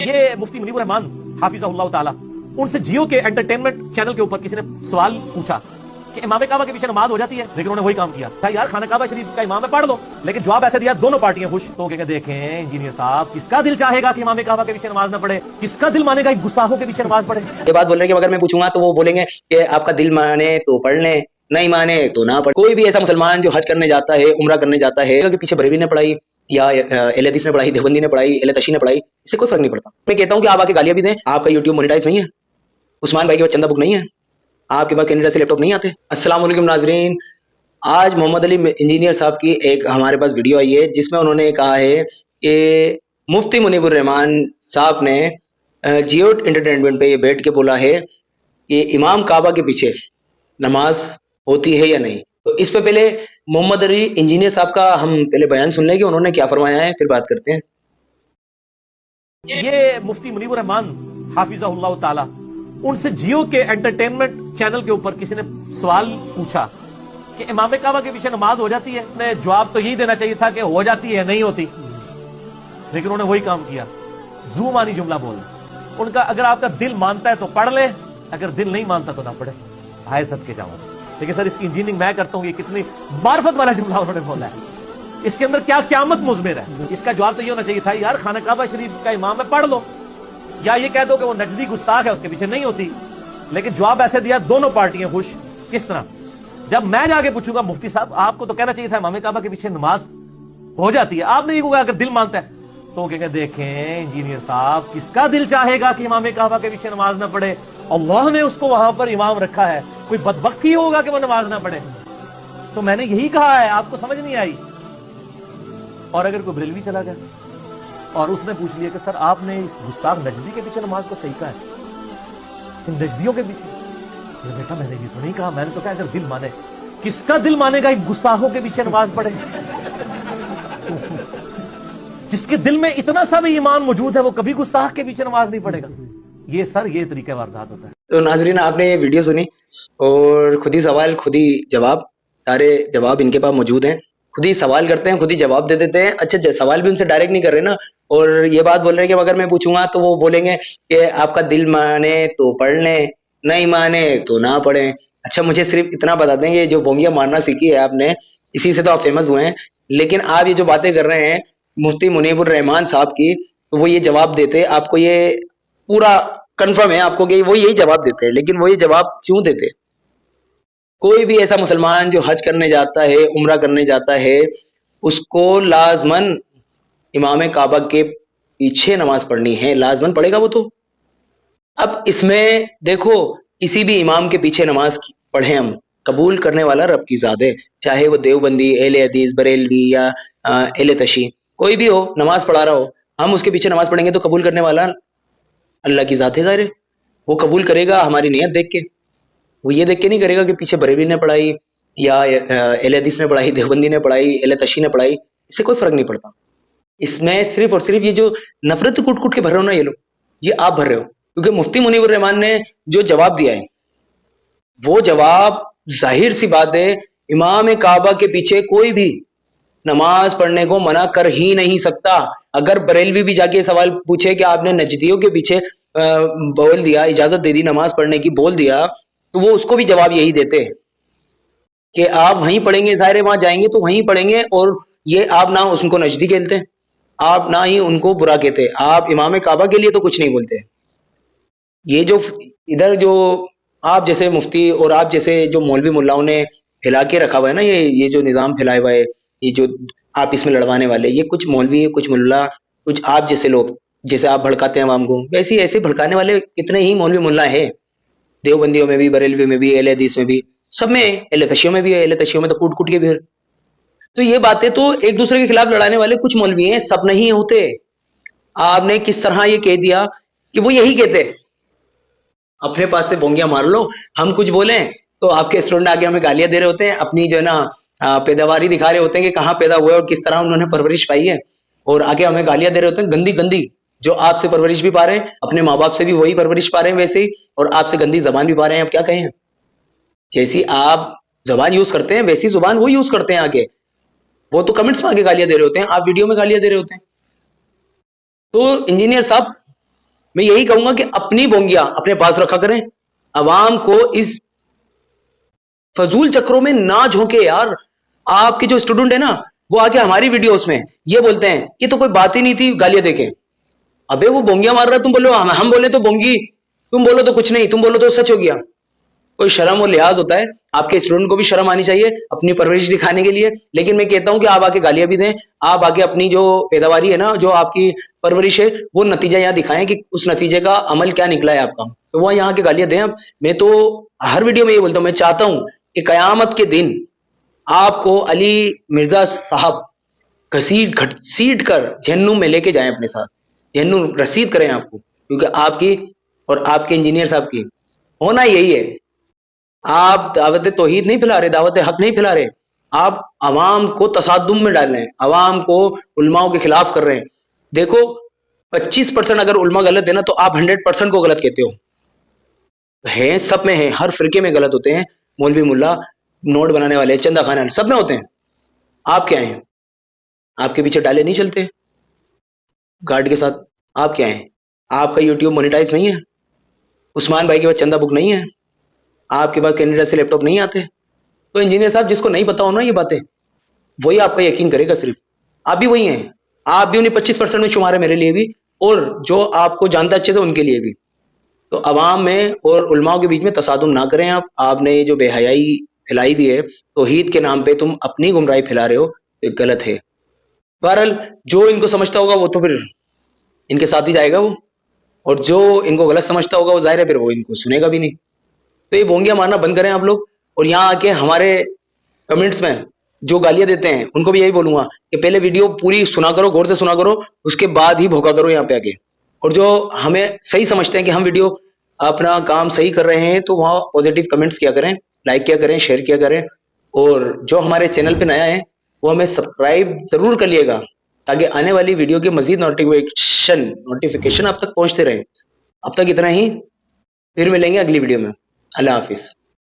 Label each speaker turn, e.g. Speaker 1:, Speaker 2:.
Speaker 1: ये मुफ्ती मुनीबुर रहमान हाफिज़हुल्लाह ताला, उनसे जियो के एंटरटेनमेंट चैनल के ऊपर किसी ने सवाल पूछा कि इमाम काबा के पीछे नमाज हो जाती है, लेकिन उन्होंने वही काम किया था, यार खाना काबा शरीफ का इमाम है पढ़ लो। लेकिन जवाब ऐसे दिया, दोनों पार्टियां खुश। तो कहते देखें इंजीनियर साहब, किसका दिल चाहेगा कि इमाम काबा के पीछे नमाज न पढ़े, किसका दिल मानेगा कि गुस्ताखों के पीछे नमाज पढ़े।
Speaker 2: ये बात बोल रहे हैं कि अगर मैं पूछूंगा तो वो बोलेंगे कि आपका दिल माने तो पढ़ लें, नहीं माने तो ना पढ़े। कोई भी ऐसा मुसलमान जो हज करने जाता है, उम्रा करने जाता है, कि पीछे बरेली ने पढ़ाई या अहले हदीस ने पढ़ाई, देवबंदी ने पढ़ाई, अहले तशी ने पढ़ाई, इससे कोई फर्क नहीं पड़ता। मैं कहता हूँ कि आप आके गालियां भी दें, आपका यूट्यूब मोनेटाइज नहीं है, उस्मान भाई के पास चंदा बुक नहीं है, आपके पास कैनेडा से लैपटॉप नहीं आते। अस्सलाम वालेकुम नाजरीन, आज मोहम्मद अली इंजीनियर साहब की एक हमारे पास वीडियो आई है जिसमें उन्होंने कहा है कि मुफ्ती मुनीबुर रहमान साहब ने जियो एंटरटेनमेंट पे ये बैठ के बोला है कि इमाम काबा के पीछे नमाज होती है या नहीं। तो इस पे पहले मोहम्मद अली इंजीनियर साहब का हम पहले बयान सुन लें कि उन्होंने क्या फरमाया है, फिर बात करते हैं।
Speaker 1: ये मुफ्ती मुनीबुर रहमान हाफिज़हुल्लाह ताला, उनसे जियो के एंटरटेनमेंट चैनल के ऊपर किसी ने सवाल पूछा कि इमाम काबा के पीछे नमाज हो जाती है। ने जवाब तो यही देना चाहिए था कि हो जाती है, नहीं होती, लेकिन उन्होंने वही काम किया, जुबानी जुमला बोल उनका। अगर आपका दिल मानता है तो पढ़ ले, अगर दिल नहीं मानता तो ना पढ़े, हाय सदके जाओ। लेकिन सर इसकी इंजीनियरिंग मैं करता हूं, ये कितनी मार्फत वाला जुमला उन्होंने बोला है, इसके अंदर क्या क्यामत मुज़मिर है। इसका जवाब तो ये होना चाहिए था, यार खाना काबा शरीफ का इमाम है पढ़ लो, या ये कह दो कि वो नजदी गुस्ताख है उसके पीछे नहीं होती। लेकिन जवाब ऐसे दिया, दोनों पार्टियां खुश। किस तरह? जब मैं जाके पूछूंगा मुफ्ती साहब आपको तो कहना चाहिए था इमाम काबा के पीछे नमाज हो जाती है, आपने ये कहा अगर दिल मानता है। तो कहेंगे देखें इंजीनियर साहब, किसका दिल चाहेगा कि इमाम काबा के पीछे नमाज ना पढ़े। अल्लाह ने उसको वहां पर इमाम रखा है, कोई बदबख्त ही होगा कि वो नमाज ना पढ़े। तो मैंने यही कहा है, आपको समझ नहीं आई। और अगर कोई बरेलवी चला गया और उसने पूछ लिया कि सर आपने इस गुस्ताख नजदी के पीछे नमाज को सही कहा है, इन नजदियों के पीछे। बेटा मैंने ये तो नहीं कहा, मैंने तो कहा अगर दिल माने। किसका दिल मानेगा गुस्ताखों के पीछे नमाज पढ़े? जिसके दिल में इतना सा भी ईमान मौजूद है वो कभी गुस्ताख के पीछे नमाज नहीं पढ़ेगा। ये सर ये तरीका वारदात होता है।
Speaker 2: तो नाजरीन आपने ये वीडियो सुनी और खुद ही सवाल खुद ही जवाब, सारे जवाब इनके पास मौजूद हैं, खुद ही सवाल करते हैं, खुद ही जवाब दे देते हैं। अच्छा सवाल भी उनसे डायरेक्ट नहीं कर रहे ना, और ये बात बोल रहे हैं कि अगर मैं पूछूंगा तो वो बोलेंगे कि आपका दिल माने तो पढ़ लें, नहीं माने तो ना पढ़ें। अच्छा मुझे सिर्फ इतना बता दें, ये जो बोंगिया मारना सीखी है आपने, इसी से तो आप फेमस हुए हैं। लेकिन आप ये जो बातें कर रहे हैं मुफ्ती मुनीबुर रहमान साहब की, तो वो ये जवाब देते, आपको ये पूरा कंफर्म है आपको कि वो यही जवाब देते हैं। लेकिन वो ये जवाब क्यों देते? कोई भी ऐसा मुसलमान जो हज करने जाता है, उम्रा करने जाता है, उसको लाजमन इमाम काबा के पीछे नमाज पढ़नी है, लाजमन पढ़ेगा वो। तो अब इसमें देखो, किसी भी इमाम के पीछे नमाज पढ़े हम, कबूल करने वाला रब की ज़ात है, चाहे वो देवबंदी, अहले हदीस, बरेलवी या अहले तशी, कोई भी हो, नमाज पढ़ा रहा हो, हम उसके पीछे नमाज पढ़ेंगे तो कबूल करने वाला अल्लाह की ज़ात है। ज़ाहिर है वो कबूल करेगा हमारी नियत देख के, वो ये देख के नहीं करेगा कि पीछे बरेली ने पढ़ाई या अहले हदीस ने पढ़ाई, देवबंदी ने पढ़ाई, अहले तशी ने पढ़ाई, इससे कोई फर्क नहीं पड़ता। इसमें सिर्फ और सिर्फ ये जो नफरत कूट कूट के भर रहे हो ना, ये लोग, ये आप भर रहे हो। क्योंकि मुफ्ती मुनीबुर रहमान ने जो जवाब दिया है, वो जवाब जाहिर सी बात है, इमाम काबा के पीछे कोई भी नमाज पढ़ने को मना कर ही नहीं सकता। अगर बरेलवी भी जाके सवाल पूछे कि आपने नजदियों के पीछे बोल दिया, इजाजत दे दी नमाज पढ़ने की, बोल दिया, तो वो उसको भी जवाब यही देते हैं कि आप वहीं पढ़ेंगे, ज़ाहिर वहां जाएंगे तो वहीं पढ़ेंगे। और ये आप ना उनको नजदी कहते हैं, आप ना ही उनको बुरा कहते, आप इमाम काबा के लिए तो कुछ नहीं बोलते। ये जो इधर जो आप जैसे मुफ्ती और आप जैसे जो मौलवी मुल्लाओं ने फैला के रखा हुआ है ना, ये जो निज़ाम फैलाया हुआ है, ये जो आप इसमें लड़वाने वाले, ये कुछ मौलवी, कुछ मुल्ला, कुछ आप जैसे लोग, जैसे आप भड़काते हैं आवाम को, वैसे ऐसे भड़काने वाले कितने ही मौलवी मुल्ला हैं, देवबंदियों में भी, बरेलवी में भी, अहले हदीस में भी, सब में, अहले तशियों में भी है, अहले तशियों में तो कूट कूट के भी। तो ये बातें तो एक दूसरे के खिलाफ लड़ाने वाले कुछ मौलवी हैं, सब नहीं होते। आपने किस तरह ये कह दिया कि वो यही कहते, अपने पास से बोंगिया मार लो, हम कुछ बोलें तो आपके स्टूडेंट आगे हमें गालियां दे रहे होते हैं, अपनी जो है ना पैदावारी दिखा रहे होते हैं कि कहाँ पैदा हुए और किस तरह उन्होंने परवरिश पाई है, और आगे हमें गालियां दे रहे होते हैं गंदी गंदी, जो आपसे परवरिश भी पा रहे हैं, अपने माँ बाप से भी वही परवरिश पा रहे हैं वैसे ही, और आपसे गंदी जबान भी पा रहे हैं। अब क्या कहें, जैसी आप जबान यूज करते हैं वैसी जुबान वो यूज करते हैं आगे। वो तो कमेंट्स में आगे गालियां दे रहे होते हैं, आप वीडियो में गालियां दे रहे होते हैं। तो इंजीनियर साहब मैं यही कहूंगा कि अपनी बोंगियां अपने पास रखा करें, अवाम को इस फजूल चक्रों में ना झोंके यार। आपके जो स्टूडेंट है ना, वो आके हमारी वीडियोस में ये बोलते हैं ये तो कोई बात ही नहीं थी, गालियां देके। अबे वो बोंगियां मार रहा है, तुम बोलो हम बोले तो बोंगी, तुम बोलो तो कुछ नहीं, तुम बोलो तो सच हो गया। कोई शर्म और लिहाज होता है, आपके स्टूडेंट को भी शर्म आनी चाहिए अपनी परवरिश दिखाने के लिए। लेकिन मैं कहता हूं कि आप आके गालियां भी दें, आप आके अपनी जो पैदावारी है ना, जो आपकी परवरिश है, वो नतीजा यहाँ दिखाएं कि उस नतीजे का अमल क्या निकला है आपका, तो वह यहाँ के गालियां दें आप। मैं तो हर वीडियो में ये बोलता हूं, मैं चाहता हूं कि कयामत के दिन आपको अली मिर्जा साहब घसीट कर जहन्नुम में लेके जाएं अपने साथ, जहन्नुम रसीद करें आपको, क्योंकि आपकी और आपके इंजीनियर साहब की होना यही है। आप दावत तौहीद नहीं फैला रहे, दावत हक नहीं फैला रहे, आप अवाम को तसादुम में डाल रहे हैं, अवाम को उलमाओं के खिलाफ कर रहे हैं। देखो 25% अगर उलमा गलत है ना, तो आप 100% को गलत कहते हो। हैं सब में हैं, हर फिरके में गलत होते हैं, मौलवी मुल्ला नोट बनाने वाले चंदा खाने वाले सब में होते हैं। आप क्या हैं? आपके पीछे डाले नहीं चलते गार्ड के साथ, आप क्या हैं? आपका यूट्यूब मोनेटाइज नहीं है, उस्मान भाई के पास चंदा बुक नहीं है, आपके पास कैनेडा से लैपटॉप नहीं आते। तो इंजीनियर साहब, जिसको नहीं पता हो ना ये बातें, वही आपका यकीन करेगा सिर्फ। आप भी वही हैं, आप भी उन्हें 25% में शुमार है मेरे लिए भी, और जो आपको जानता अच्छे से उनके लिए भी। तो अवाम में और उलमाओं के बीच में तसादुम ना करें आप। आपने ये जो बेहयाई फैलाई भी है तौहीद के नाम पे, तुम अपनी गुमराही फैला रहे हो, ये गलत है। बहरहाल जो इनको समझता होगा वो तो फिर इनके साथ ही जाएगा वो, और जो इनको गलत समझता होगा वो जाहिर है फिर वो इनको सुनेगा भी नहीं। तो ये बोंगियां मारना बंद करें आप लोग, और यहाँ आके हमारे कमेंट्स में जो गालियां देते हैं उनको भी यही बोलूंगा कि पहले वीडियो पूरी सुना करो, गौर से सुना करो, उसके बाद ही भोका करो यहाँ पे आके। और जो हमें सही समझते हैं कि हम वीडियो अपना काम सही कर रहे हैं, तो वहाँ पॉजिटिव कमेंट्स किया करें, लाइक किया करें, शेयर किया करें। और जो हमारे चैनल पे नया है वो हमें सब्सक्राइब जरूर कर लिएगा, ताकि आने वाली वीडियो के मजीद नोटिफिकेशन आप तक पहुंचते रहे। अब तक इतना ही, फिर मिलेंगे अगली वीडियो में। अल्लाह हाफिज।